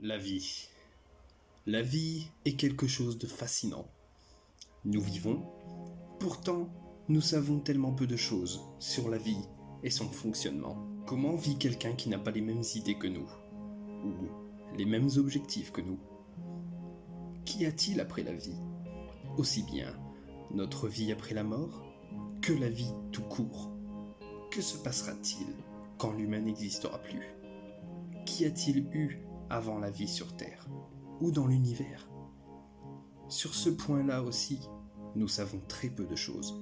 La vie. La vie est quelque chose de fascinant. Nous vivons, pourtant nous savons tellement peu de choses sur la vie et son fonctionnement. Comment vit quelqu'un qui n'a pas les mêmes idées que nous, ou les mêmes objectifs que nous? Qu'y a-t-il après la vie? Aussi bien notre vie après la mort que la vie tout court. Que se passera-t-il quand l'humain n'existera plus? Qu'y a-t-il eu avant la vie sur Terre ou dans l'univers? Sur ce point-là aussi, nous savons très peu de choses.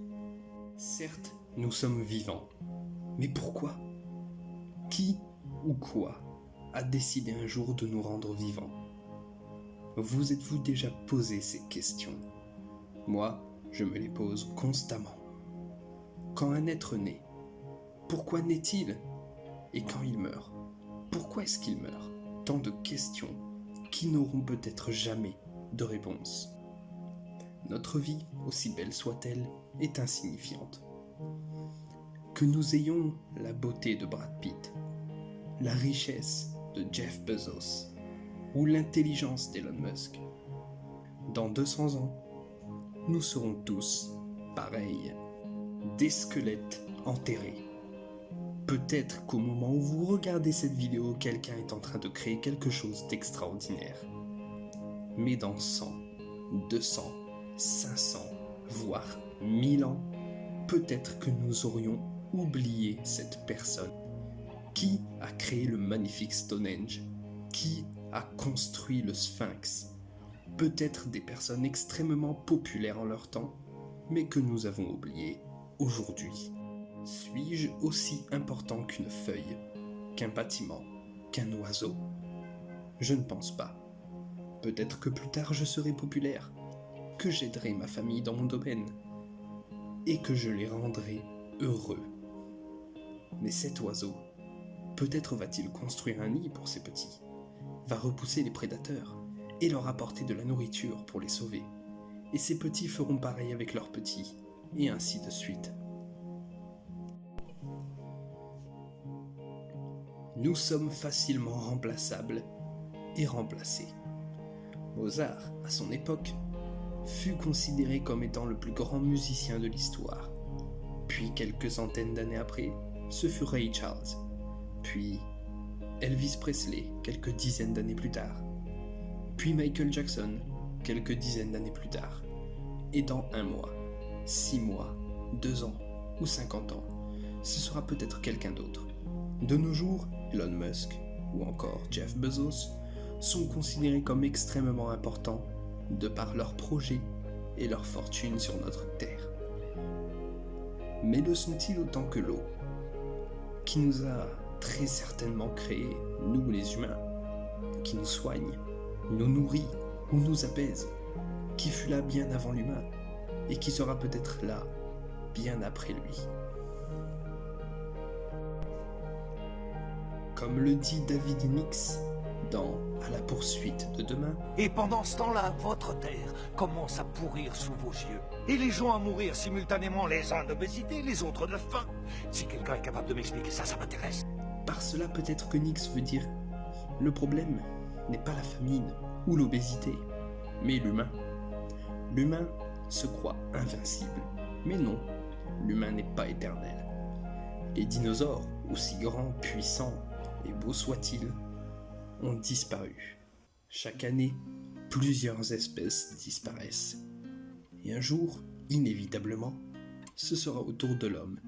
Certes, nous sommes vivants, mais pourquoi? Qui ou quoi a décidé un jour de nous rendre vivants? Vous êtes-vous déjà posé ces questions? Moi, je me les pose constamment. Quand un être naît, pourquoi naît-il? Et quand il meurt, pourquoi est-ce qu'il meurt? Tant de questions qui n'auront peut-être jamais de réponse. Notre vie, aussi belle soit-elle, est insignifiante. Que nous ayons la beauté de Brad Pitt, la richesse de Jeff Bezos ou l'intelligence d'Elon Musk, dans 200 ans, nous serons tous pareils, des squelettes enterrés. Peut-être qu'au moment où vous regardez cette vidéo, quelqu'un est en train de créer quelque chose d'extraordinaire. Mais dans 100, 200, 500, voire 1000 ans, peut-être que nous aurions oublié cette personne. Qui a créé le magnifique Stonehenge? Qui a construit le Sphinx? Peut-être des personnes extrêmement populaires en leur temps, mais que nous avons oubliées aujourd'hui. Suis-je aussi important qu'une feuille, qu'un bâtiment, qu'un oiseau? Je ne pense pas. Peut-être que plus tard je serai populaire, que j'aiderai ma famille dans mon domaine, et que je les rendrai heureux. Mais cet oiseau, peut-être va-t-il construire un nid pour ses petits, va repousser les prédateurs, et leur apporter de la nourriture pour les sauver. Et ces petits feront pareil avec leurs petits, et ainsi de suite. Nous sommes facilement remplaçables et remplacés. Mozart, à son époque, fut considéré comme étant le plus grand musicien de l'histoire. Puis quelques centaines d'années après, ce fut Ray Charles. Puis Elvis Presley, quelques dizaines d'années plus tard. Puis Michael Jackson, quelques dizaines d'années plus tard. Et dans 1 mois, 6 mois, 2 ans ou 50 ans, ce sera peut-être quelqu'un d'autre. De nos jours, Elon Musk ou encore Jeff Bezos sont considérés comme extrêmement importants de par leurs projets et leur fortune sur notre Terre. Mais le sont-ils autant que l'eau, qui nous a très certainement créés, nous les humains, qui nous soigne, nous nourrit ou nous apaise, qui fut là bien avant l'humain et qui sera peut-être là bien après lui? Comme le dit David Nix dans À la poursuite de demain. Et pendant ce temps-là, votre terre commence à pourrir sous vos yeux. Et les gens à mourir simultanément, les uns d'obésité, les autres de faim. Si quelqu'un est capable de m'expliquer ça, ça m'intéresse. Par cela, peut-être que Nix veut dire le problème n'est pas la famine ou l'obésité, mais l'humain. L'humain se croit invincible, mais non, l'humain n'est pas éternel. Les dinosaures, aussi grands, puissants et beaux soient-ils, ont disparu. Chaque année, plusieurs espèces disparaissent. Et un jour, inévitablement, ce sera au tour de l'homme.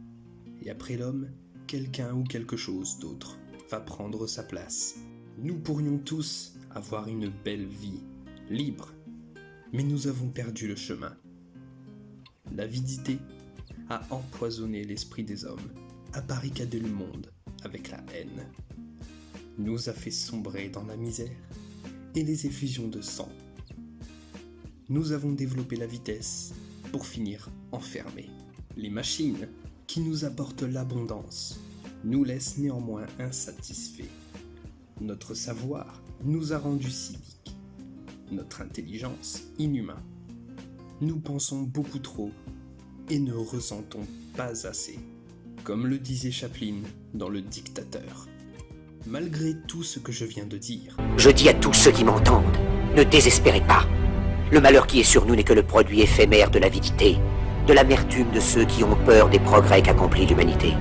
Et après l'homme, quelqu'un ou quelque chose d'autre va prendre sa place. Nous pourrions tous avoir une belle vie, libre, mais nous avons perdu le chemin. L'avidité a empoisonné l'esprit des hommes, a barricadé le monde avec la haine, nous a fait sombrer dans la misère et les effusions de sang. Nous avons développé la vitesse pour finir enfermés. Les machines qui nous apportent l'abondance nous laissent néanmoins insatisfaits. Notre savoir nous a rendus cyniques, notre intelligence inhumain. Nous pensons beaucoup trop et ne ressentons pas assez, comme le disait Chaplin dans Le Dictateur. malgré tout ce que je viens de dire. Je dis à tous ceux qui m'entendent, ne désespérez pas. Le malheur qui est sur nous n'est que le produit éphémère de l'avidité, de l'amertume de ceux qui ont peur des progrès qu'accomplit l'humanité.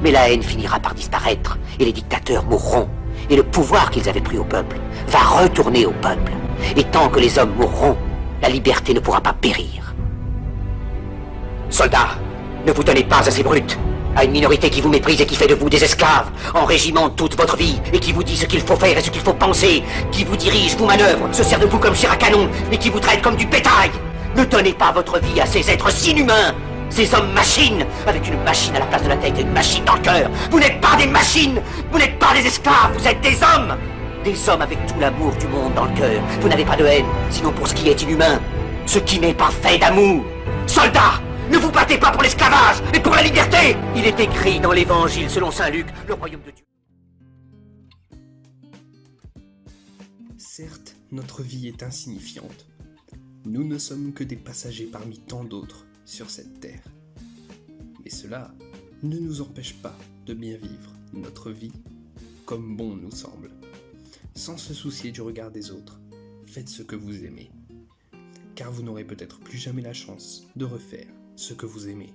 Mais la haine finira par disparaître, et les dictateurs mourront, et le pouvoir qu'ils avaient pris au peuple va retourner au peuple. Et tant que les hommes mourront, la liberté ne pourra pas périr. Soldats, ne vous donnez pas à ces brutes, à une minorité qui vous méprise et qui fait de vous des esclaves, en régiment toute votre vie, et qui vous dit ce qu'il faut faire et ce qu'il faut penser, qui vous dirige, vous manœuvre, se sert de vous comme chair à canon, et qui vous traite comme du bétail. Ne donnez pas votre vie à ces êtres inhumains, ces hommes-machines, avec une machine à la place de la tête et une machine dans le cœur. Vous n'êtes pas des machines, vous n'êtes pas des esclaves, vous êtes des hommes. Des hommes avec tout l'amour du monde dans le cœur. Vous n'avez pas de haine, sinon pour ce qui est inhumain, ce qui n'est pas fait d'amour. Soldats, ne vous battez pas pour l'esclavage, mais pour la liberté. Il est écrit dans l'Évangile selon saint Luc, le royaume de Dieu. Certes, notre vie est insignifiante. Nous ne sommes que des passagers parmi tant d'autres sur cette terre. Mais cela ne nous empêche pas de bien vivre notre vie comme bon nous semble. Sans se soucier du regard des autres, faites ce que vous aimez. Car vous n'aurez peut-être plus jamais la chance de refaire ce que vous aimez.